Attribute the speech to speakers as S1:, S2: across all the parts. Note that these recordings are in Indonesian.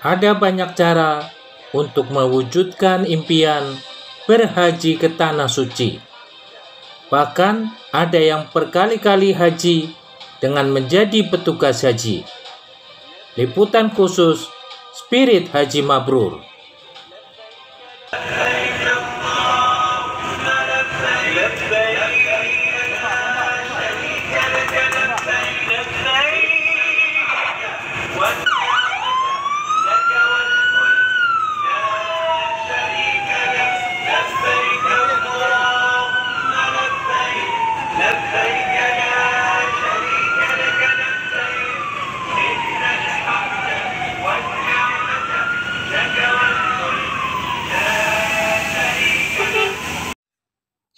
S1: Ada banyak cara untuk mewujudkan impian berhaji ke Tanah Suci. Bahkan ada yang berkali-kali haji dengan menjadi petugas haji. Liputan khusus Spirit Haji Mabrur.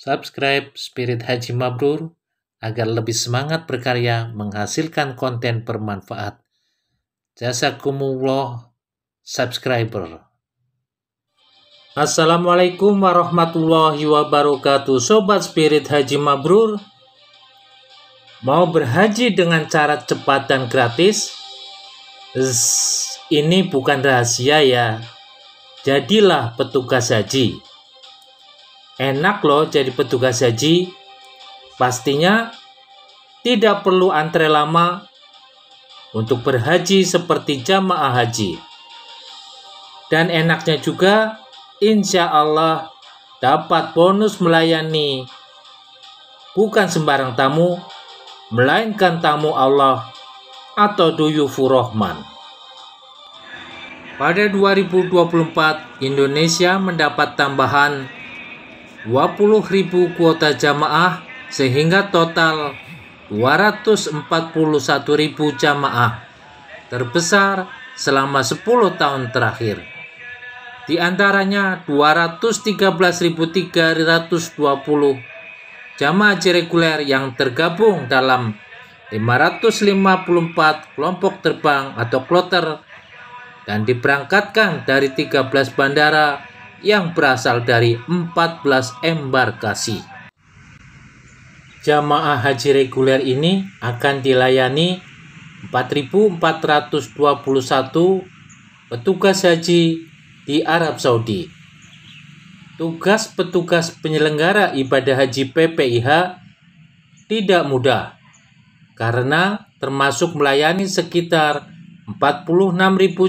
S1: Subscribe Spirit Haji Mabrur agar lebih semangat berkarya menghasilkan konten bermanfaat. Jazakumullah subscriber. Assalamualaikum warahmatullahi wabarakatuh. Sobat Spirit Haji Mabrur, mau berhaji dengan cara cepat dan gratis? Ini bukan rahasia ya. Jadilah petugas haji. Enak loh jadi petugas haji. Pastinya tidak perlu antre lama untuk berhaji seperti jamaah haji. Dan enaknya juga, insya Allah dapat bonus melayani bukan sembarang tamu, melainkan tamu Allah atau duyufur rahman. Pada 2024, Indonesia mendapat tambahan 20.000 kuota jamaah sehingga total 241.000 jamaah, terbesar selama 10 tahun terakhir. Di antaranya 213.320 jamaah haji reguler yang tergabung dalam 554 kelompok terbang atau kloter dan diberangkatkan dari 13 bandara yang berasal dari 14 embarkasi. Jamaah haji reguler ini akan dilayani 4.421 petugas haji di Arab Saudi. Tugas petugas penyelenggara ibadah haji PPIH tidak mudah karena termasuk melayani sekitar 46.000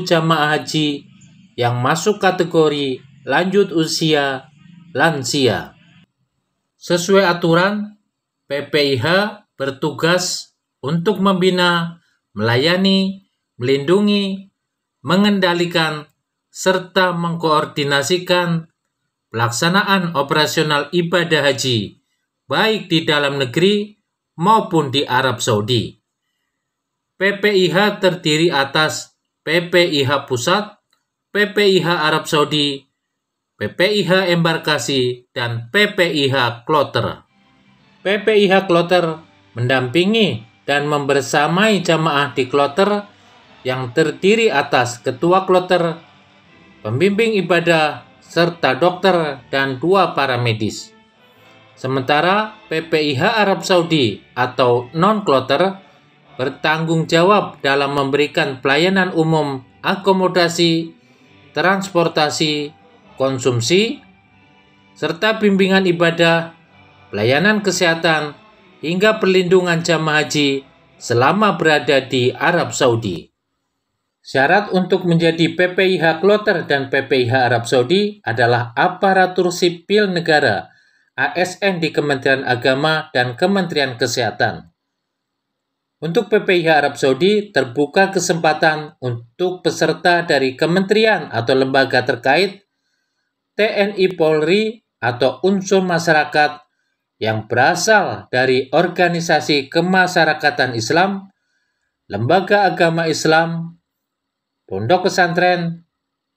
S1: jamaah haji yang masuk kategori lanjut usia lansia. Sesuai aturan, PPIH bertugas untuk membina, melayani, melindungi, mengendalikan, serta mengkoordinasikan pelaksanaan operasional ibadah haji, baik di dalam negeri maupun di Arab Saudi. PPIH terdiri atas PPIH Pusat, PPIH Arab Saudi, PPIH Embarkasi, dan PPIH Kloter. PPIH Kloter mendampingi dan membersamai jamaah di kloter yang terdiri atas ketua kloter, pembimbing ibadah, serta dokter dan 2 paramedis. Sementara PPIH Arab Saudi atau non-kloter bertanggung jawab dalam memberikan pelayanan umum, akomodasi, transportasi, konsumsi, serta bimbingan ibadah, pelayanan kesehatan, hingga perlindungan jamaah haji selama berada di Arab Saudi. Syarat untuk menjadi PPIH Kloter dan PPIH Arab Saudi adalah aparatur sipil negara, ASN di Kementerian Agama dan Kementerian Kesehatan. Untuk PPIH Arab Saudi terbuka kesempatan untuk peserta dari kementerian atau lembaga terkait, TNI Polri atau unsur masyarakat yang berasal dari organisasi kemasyarakatan Islam, lembaga agama Islam, pondok pesantren,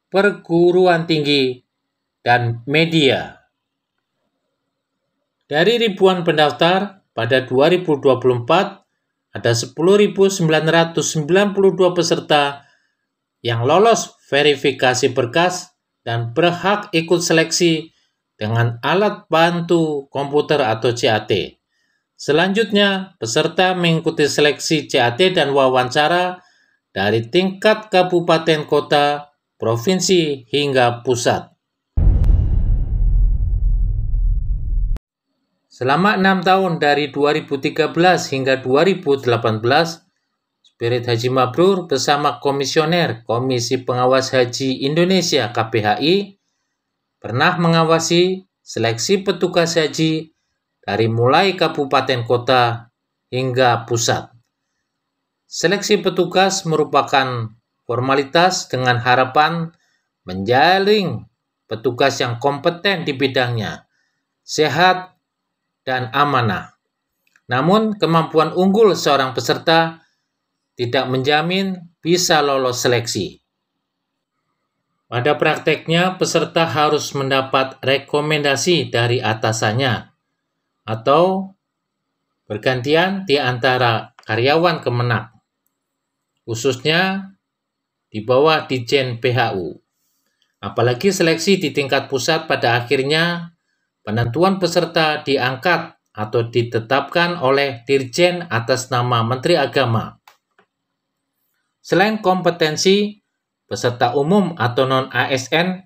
S1: perguruan tinggi, dan media. Dari ribuan pendaftar pada 2024, ada 10.992 peserta yang lolos verifikasi berkas dan berhak ikut seleksi dengan alat bantu komputer atau CAT. Selanjutnya, peserta mengikuti seleksi CAT dan wawancara dari tingkat kabupaten kota provinsi hingga pusat. Selama 6 tahun dari 2013 hingga 2018, Spirit Haji Mabrur bersama Komisioner Komisi Pengawas Haji Indonesia (KPHI) pernah mengawasi seleksi petugas haji dari mulai kabupaten kota hingga pusat. Seleksi petugas merupakan formalitas dengan harapan menjaring petugas yang kompeten di bidangnya, sehat, dan amanah. Namun, kemampuan unggul seorang peserta tidak menjamin bisa lolos seleksi. Pada prakteknya, peserta harus mendapat rekomendasi dari atasannya atau bergantian di antara karyawan Kemenak, khususnya di bawah Ditjen PHU. Apalagi seleksi di tingkat pusat pada akhirnya penentuan peserta diangkat atau ditetapkan oleh Dirjen atas nama Menteri Agama. Selain kompetensi, peserta umum atau non-ASN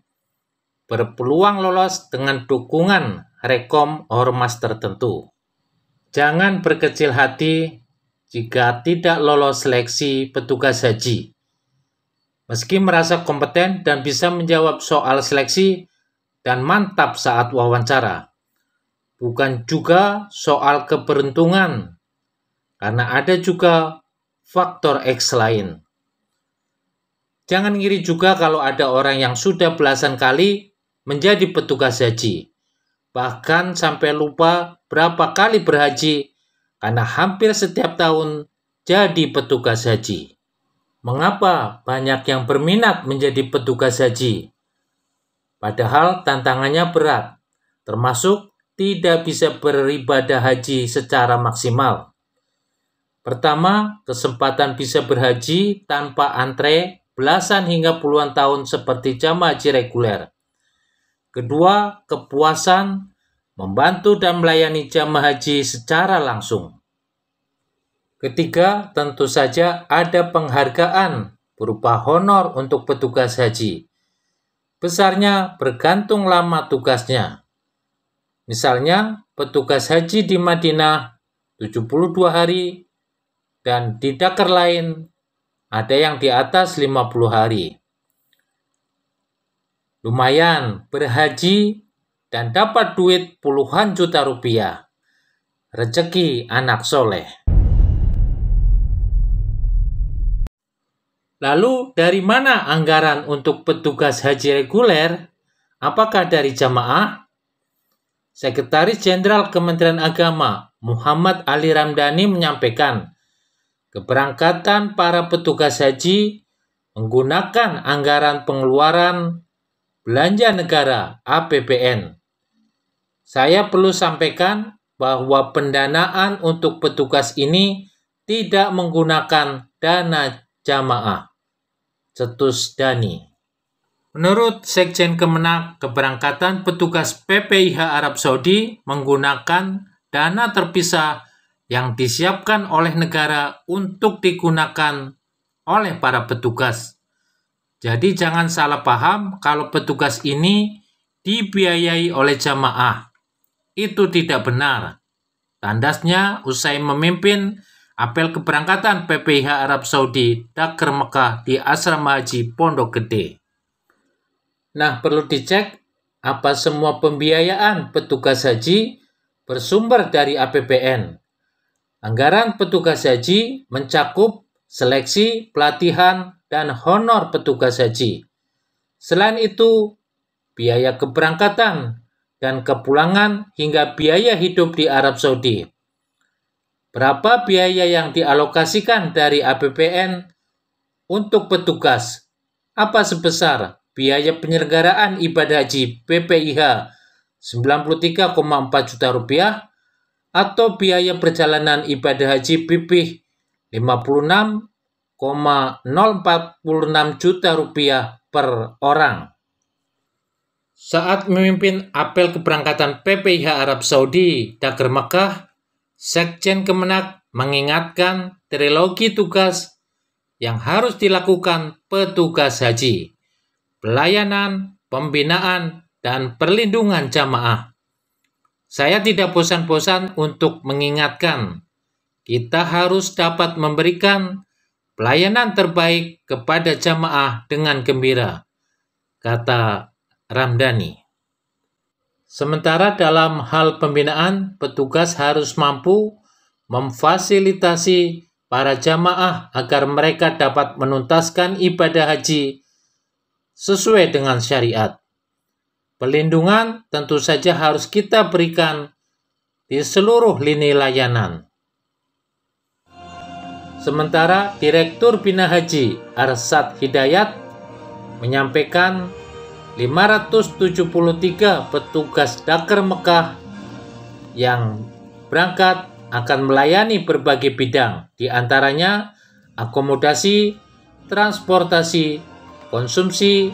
S1: berpeluang lolos dengan dukungan rekom ormas tertentu. Jangan berkecil hati jika tidak lolos seleksi petugas haji. Meski merasa kompeten dan bisa menjawab soal seleksi dan mantap saat wawancara, bukan juga soal keberuntungan, karena ada juga faktor X lain. Jangan ngiri juga kalau ada orang yang sudah belasan kali menjadi petugas haji, bahkan sampai lupa berapa kali berhaji karena hampir setiap tahun jadi petugas haji. Mengapa banyak yang berminat menjadi petugas haji? Padahal tantangannya berat, termasuk tidak bisa beribadah haji secara maksimal. Pertama, kesempatan bisa berhaji tanpa antre belasan hingga puluhan tahun seperti jamaah haji reguler. Kedua, kepuasan membantu dan melayani jamaah haji secara langsung. Ketiga, tentu saja ada penghargaan berupa honor untuk petugas haji. Besarnya bergantung lama tugasnya. Misalnya, petugas haji di Madinah 72 hari dan di Dakar lain ada yang di atas 50 hari. Lumayan berhaji dan dapat duit puluhan juta rupiah. Rezeki anak soleh. Lalu dari mana anggaran untuk petugas haji reguler? Apakah dari jamaah? Sekretaris Jenderal Kementerian Agama Muhammad Ali Ramdhani menyampaikan, keberangkatan para petugas haji menggunakan anggaran pengeluaran belanja negara (APBN). Saya perlu sampaikan bahwa pendanaan untuk petugas ini tidak menggunakan dana jamaah. Cetus Dani. Menurut Sekjen Kemenak, keberangkatan petugas PPIH Arab Saudi menggunakan dana terpisah yang disiapkan oleh negara untuk digunakan oleh para petugas. Jadi jangan salah paham kalau petugas ini dibiayai oleh jamaah. Itu tidak benar. Tandasnya usai memimpin apel keberangkatan PPIH Arab Saudi Dakar Mekah di Asrama Haji Pondok Gede. Nah, perlu dicek apa semua pembiayaan petugas haji bersumber dari APBN. Anggaran petugas haji mencakup seleksi, pelatihan, dan honor petugas haji. Selain itu, biaya keberangkatan dan kepulangan hingga biaya hidup di Arab Saudi. Berapa biaya yang dialokasikan dari APBN untuk petugas? Apa sebesar biaya penyelenggaraan ibadah haji PPIH 93,4 juta rupiah atau biaya perjalanan ibadah haji PIPIH 56,046 juta rupiah per orang. Saat memimpin apel keberangkatan PPIH Arab Saudi Dakar Mekah, Sekjen Kemenak mengingatkan trilogi tugas yang harus dilakukan petugas haji. pelayanan, pembinaan, dan perlindungan jamaah. Saya tidak bosan-bosan untuk mengingatkan, kita harus dapat memberikan pelayanan terbaik kepada jamaah dengan gembira, kata Ramdhani. Sementara dalam hal pembinaan, petugas harus mampu memfasilitasi para jamaah agar mereka dapat menuntaskan ibadah haji sesuai dengan syariat. Perlindungan tentu saja harus kita berikan di seluruh lini layanan. Sementara Direktur Bina Haji Arsyad Hidayat menyampaikan 573 petugas Dakar Mekah yang berangkat akan melayani berbagai bidang, di antaranya akomodasi, transportasi, konsumsi,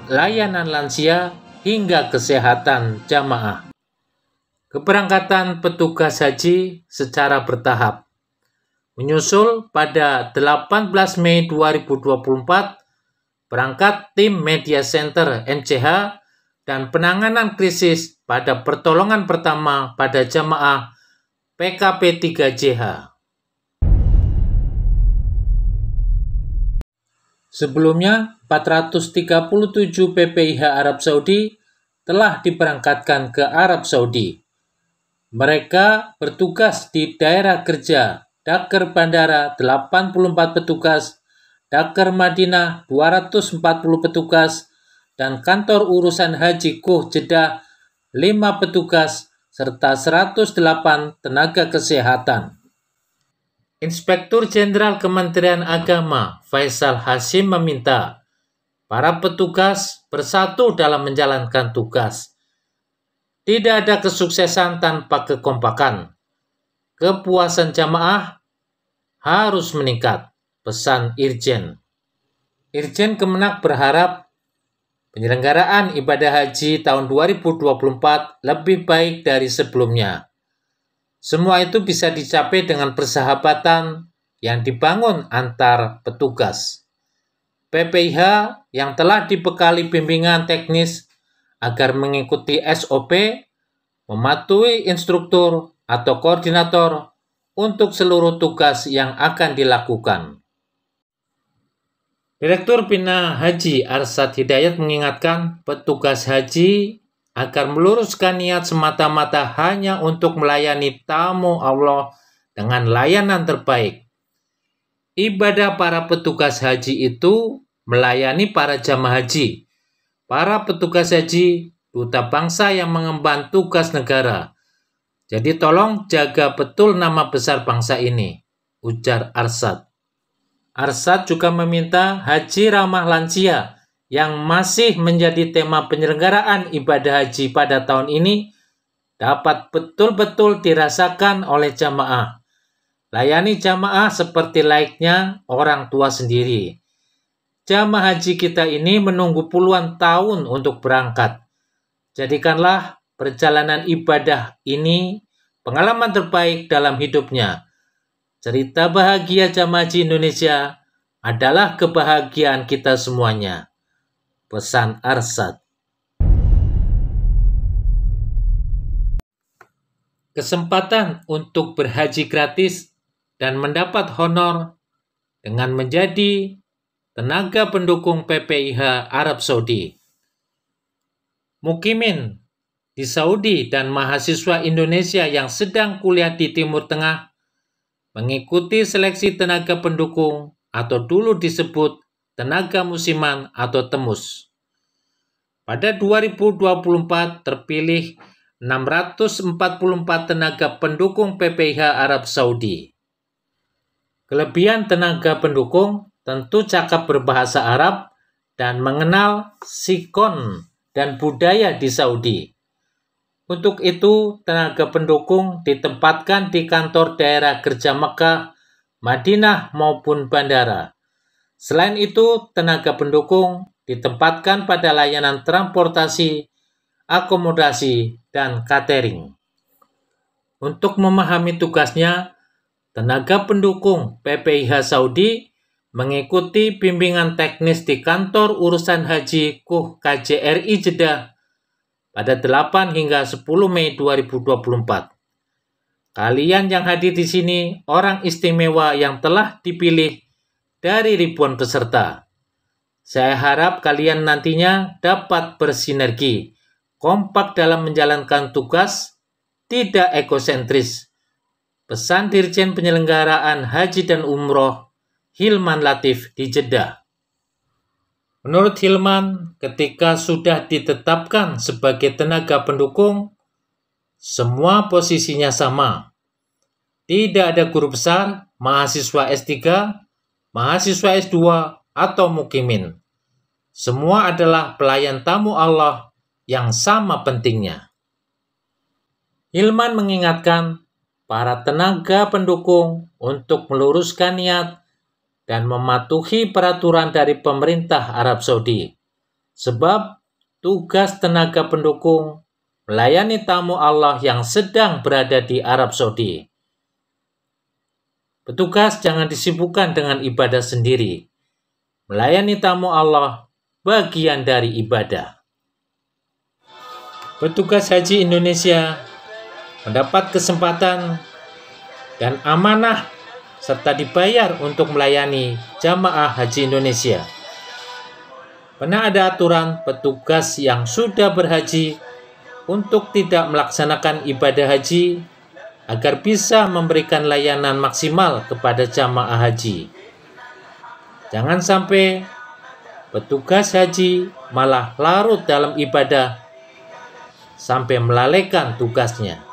S1: layanan lansia, hingga kesehatan jamaah. Keberangkatan petugas haji secara bertahap. Menyusul pada 18 Mei 2024, berangkat tim Media Center MCH dan penanganan krisis pada pertolongan pertama pada jamaah PKP 3JH. Sebelumnya, 437 PPIH Arab Saudi telah diberangkatkan ke Arab Saudi. Mereka bertugas di daerah kerja Dakar Bandara 84 petugas, Dakar Madinah 240 petugas, dan kantor urusan haji Kuh Jeddah 5 petugas, serta 108 tenaga kesehatan. Inspektur Jenderal Kementerian Agama Faisal Hasyim meminta para petugas bersatu dalam menjalankan tugas. Tidak ada kesuksesan tanpa kekompakan. Kepuasan jamaah harus meningkat, pesan Irjen. Irjen Kemenak berharap penyelenggaraan ibadah haji tahun 2024 lebih baik dari sebelumnya. Semua itu bisa dicapai dengan persahabatan yang dibangun antar petugas. PPIH yang telah dibekali bimbingan teknis agar mengikuti SOP, mematuhi instruktur atau koordinator untuk seluruh tugas yang akan dilakukan. Direktur Bina Haji Arsyad Hidayat mengingatkan petugas haji agar meluruskan niat semata-mata hanya untuk melayani tamu Allah dengan layanan terbaik. Ibadah para petugas haji itu melayani para jamaah haji. Para petugas haji, duta bangsa yang mengemban tugas negara. Jadi tolong jaga betul nama besar bangsa ini, ujar Arsyad. Arsyad juga meminta haji ramah lansia yang masih menjadi tema penyelenggaraan ibadah haji pada tahun ini dapat betul-betul dirasakan oleh jamaah. Layani jamaah seperti layaknya orang tua sendiri. Jamaah haji kita ini menunggu puluhan tahun untuk berangkat. Jadikanlah perjalanan ibadah ini pengalaman terbaik dalam hidupnya. Cerita bahagia jamaah haji Indonesia adalah kebahagiaan kita semuanya, pesan Arsyad. Kesempatan untuk berhaji gratis dan mendapat honor dengan menjadi tenaga pendukung PPIH Arab Saudi. Mukimin di Saudi dan mahasiswa Indonesia yang sedang kuliah di Timur Tengah mengikuti seleksi tenaga pendukung atau dulu disebut tenaga musiman atau TEMUS. Pada 2024 terpilih 644 tenaga pendukung PPIH Arab Saudi. Kelebihan tenaga pendukung tentu cakap berbahasa Arab dan mengenal sikon dan budaya di Saudi. Untuk itu, tenaga pendukung ditempatkan di kantor daerah kerja Mekah, Madinah maupun bandara. Selain itu, tenaga pendukung ditempatkan pada layanan transportasi, akomodasi, dan catering. Untuk memahami tugasnya, tenaga pendukung PPIH Saudi mengikuti bimbingan teknis di Kantor Urusan Haji KUH KJRI Jeddah pada 8 hingga 10 Mei 2024. Kalian yang hadir di sini orang istimewa yang telah dipilih dari ribuan peserta. Saya harap kalian nantinya dapat bersinergi, kompak dalam menjalankan tugas, tidak egosentris. Pesan Dirjen Penyelenggaraan Haji dan Umroh, Hilman Latif di Jeddah. Menurut Hilman, ketika sudah ditetapkan sebagai tenaga pendukung, semua posisinya sama. Tidak ada guru besar, mahasiswa S3, mahasiswa S2, atau mukimin. Semua adalah pelayan tamu Allah yang sama pentingnya. Hilman mengingatkan para tenaga pendukung untuk meluruskan niat dan mematuhi peraturan dari pemerintah Arab Saudi. Sebab tugas tenaga pendukung melayani tamu Allah yang sedang berada di Arab Saudi. Petugas jangan disibukkan dengan ibadah sendiri. Melayani tamu Allah bagian dari ibadah. Petugas Haji Indonesia mendapat kesempatan dan amanah serta dibayar untuk melayani jamaah haji Indonesia. Pernah ada aturan petugas yang sudah berhaji untuk tidak melaksanakan ibadah haji agar bisa memberikan layanan maksimal kepada jamaah haji. Jangan sampai petugas haji malah larut dalam ibadah sampai melalaikan tugasnya.